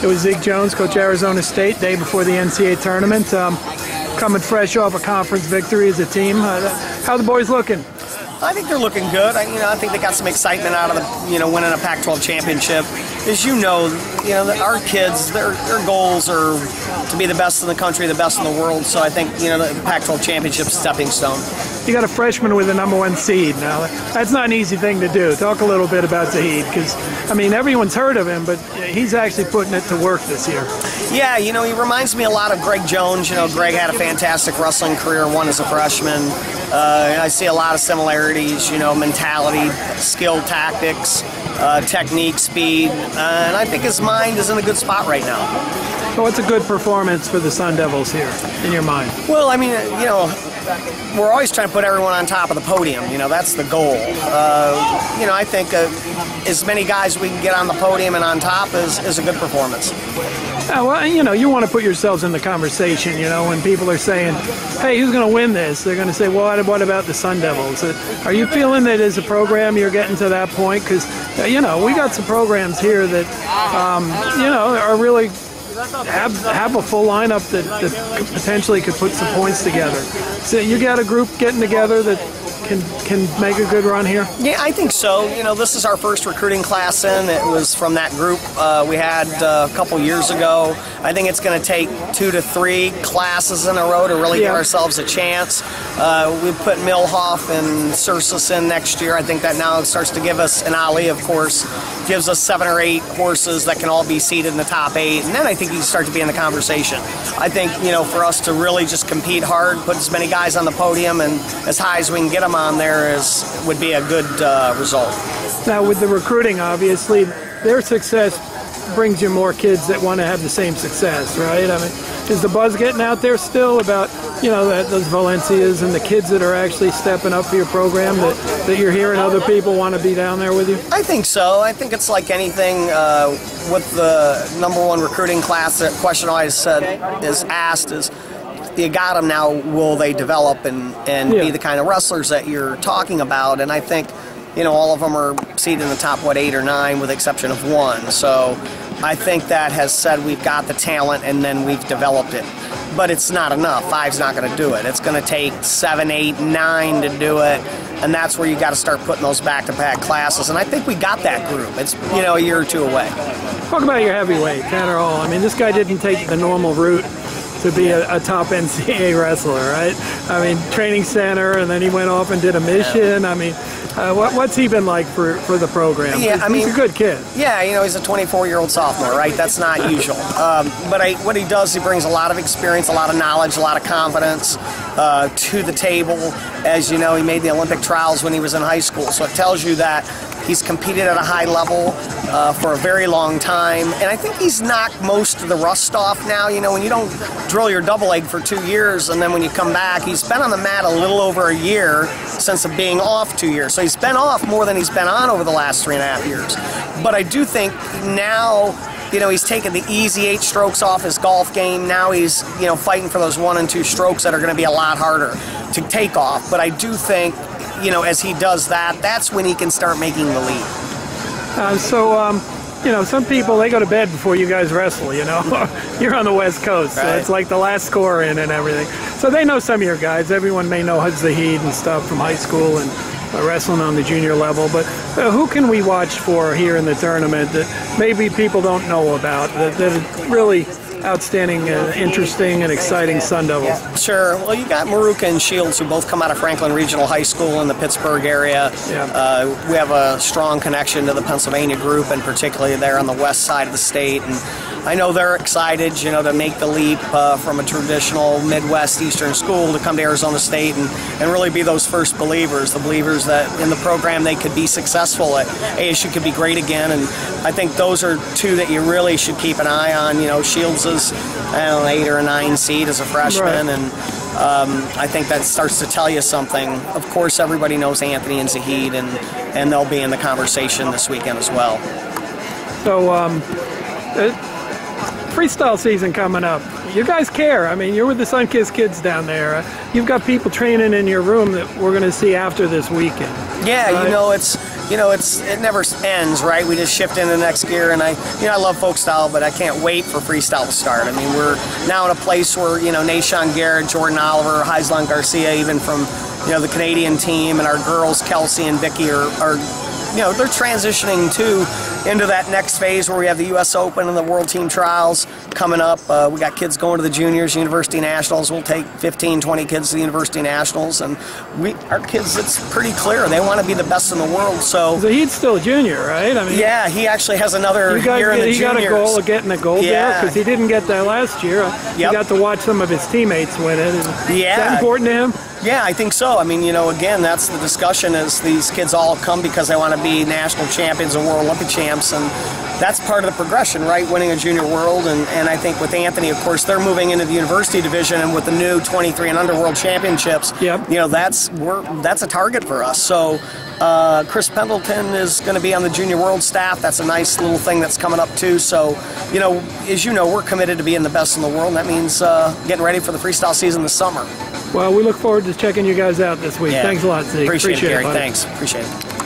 It was Zeke Jones, coach Arizona State, day before the NCAA tournament. Coming fresh off a conference victory as a team. How are the boys looking? I think they're looking good. I think they got some excitement out of the, winning a Pac-12 championship. As you know, our kids, their goals are to be the best in the country, the best in the world. So I think, the Pac-12 championship stepping stone. You got a freshman with the #1 seed now. That's not an easy thing to do. Talk a little bit about Zahid, because, everyone's heard of him, but he's actually putting it to work this year. Yeah, he reminds me a lot of Greg Jones. Greg had a fantastic wrestling career, won as a freshman. I see a lot of similarities, mentality, skill, tactics, technique, speed, and I think his mind is in a good spot right now. So what's a good performance for the Sun Devils here, in your mind? Well, we're always trying to put everyone on top of the podium. That's the goal. I think as many guys we can get on the podium and on top is a good performance. Well, you want to put yourselves in the conversation. When people are saying, hey, who's going to win this? They're going to say, well, what about the Sun Devils? Are you feeling that as a program you're getting to that point? Because, we got some programs here that, are really have a full lineup that potentially could put some points together. So you got a group getting together that can make a good run here? Yeah, I think so. This is our first recruiting class in. It was from that group we had a couple years ago. I think it's going to take 2 to 3 classes in a row to really give ourselves a chance. We put Milhoff and Sursus in next year. I think that now starts to give us, and Ali, of course, gives us 7 or 8 horses that can all be seated in the top 8. And then I think you start to be in the conversation. I think, for us to really just compete hard, put as many guys on the podium and as high as we can get them on there would be a good result. Now, with the recruiting, obviously, their success brings you more kids that want to have the same success, right? Is the buzz getting out there still about, those Valencias and the kids that are actually stepping up for your program, that you're hearing other people want to be down there with you? I think so. I think it's like anything with the #1 recruiting class. The question always is asked is, you got them now, will they develop and be the kind of wrestlers that you're talking about? And I think, all of them are seated in the top, 8 or 9, with the exception of 1. So I think that has said we've got the talent and then we've developed it. But it's not enough. 5's not going to do it. It's going to take 7, 8, 9 to do it. And that's where you got to start putting those back-to-back classes. And I think we got that group. It's, a year or 2 away. Talk about your heavyweight, Tanner Hall. This guy didn't take the normal route to be a top NCAA wrestler, right? Training center, and then he went off and did a mission. What's he been like for the program? Yeah, he's a good kid. Yeah, he's a 24-year-old sophomore, right? That's not usual. But what he does, he brings a lot of experience, a lot of knowledge, a lot of confidence to the table. As you know, he made the Olympic trials when he was in high school, so it tells you that he's competed at a high level for a very long time, and I think he's knocked most of the rust off now. When you don't drill your double leg for 2 years, and then when you come back, he's been on the mat a little over a year since being off 2 years. So he's been off more than he's been on over the last 3.5 years. But I do think now, he's taken the easy 8 strokes off his golf game. Now he's, fighting for those 1 and 2 strokes that are going to be a lot harder to take off. But I do think, as he does that, that's when he can start making the leap. Some people, they go to bed before you guys wrestle, You're on the West Coast, so it's like the last score in and everything. So they know some of your guys. Everyone may know Zahid and stuff from high school and wrestling on the junior level. But who can we watch for here in the tournament that maybe people don't know about, that are really outstanding, interesting, and exciting Sun Devils? Sure. Well, you got Maruka and Shields, who both come out of Franklin Regional High School in the Pittsburgh area. We have a strong connection to the Pennsylvania group, and particularly there on the west side of the state. And I know they're excited, to make the leap from a traditional Midwest Eastern school to come to Arizona State and really be those first believers, the believers that in the program they could be successful, at ASU could be great again. And I think those are 2 that you really should keep an eye on. Shields is, 8 or 9 seed as a freshman, and I think that starts to tell you something. Of course, everybody knows Anthony and Zahid, and they'll be in the conversation this weekend as well. So, freestyle season coming up. You guys care. You're with the Sunkist kids down there. You've got people training in your room that we're going to see after this weekend. Yeah, right? it's it never ends, right? We just shift into the next gear, and I love folk style, but I can't wait for freestyle to start. I mean, we're now in a place where, Nashawn Garrett, Jordan Oliver, Heislan Garcia, even from, the Canadian team, and our girls, Kelsey and Vicky, are they're transitioning into that next phase where we have the U.S. Open and the World Team Trials coming up. We got kids going to the juniors, University Nationals. We'll take 15, 20 kids to the University Nationals, and our kids, it's pretty clear. They want to be the best in the world. So he's still a junior, right? I mean, yeah, he actually has another year in the juniors. He got a goal of getting a gold there because he didn't get that last year. He got to watch some of his teammates win it. Is that important to him? Yeah, I think so. I mean, again, that's the discussion, is these kids all come because they want to be national champions and World Olympic champs, and that's part of the progression, right? Winning a junior world, and I think with Anthony, of course, they're moving into the university division, and with the new 23 and under World Championships, that's a target for us. So Chris Pendleton is going to be on the junior world staff. That's a nice little thing that's coming up too. So, as you know, we're committed to being the best in the world, and that means getting ready for the freestyle season this summer. Well, we look forward to checking you guys out this week. Thanks a lot, Zeke. Appreciate it, Gary. Thanks. Appreciate it.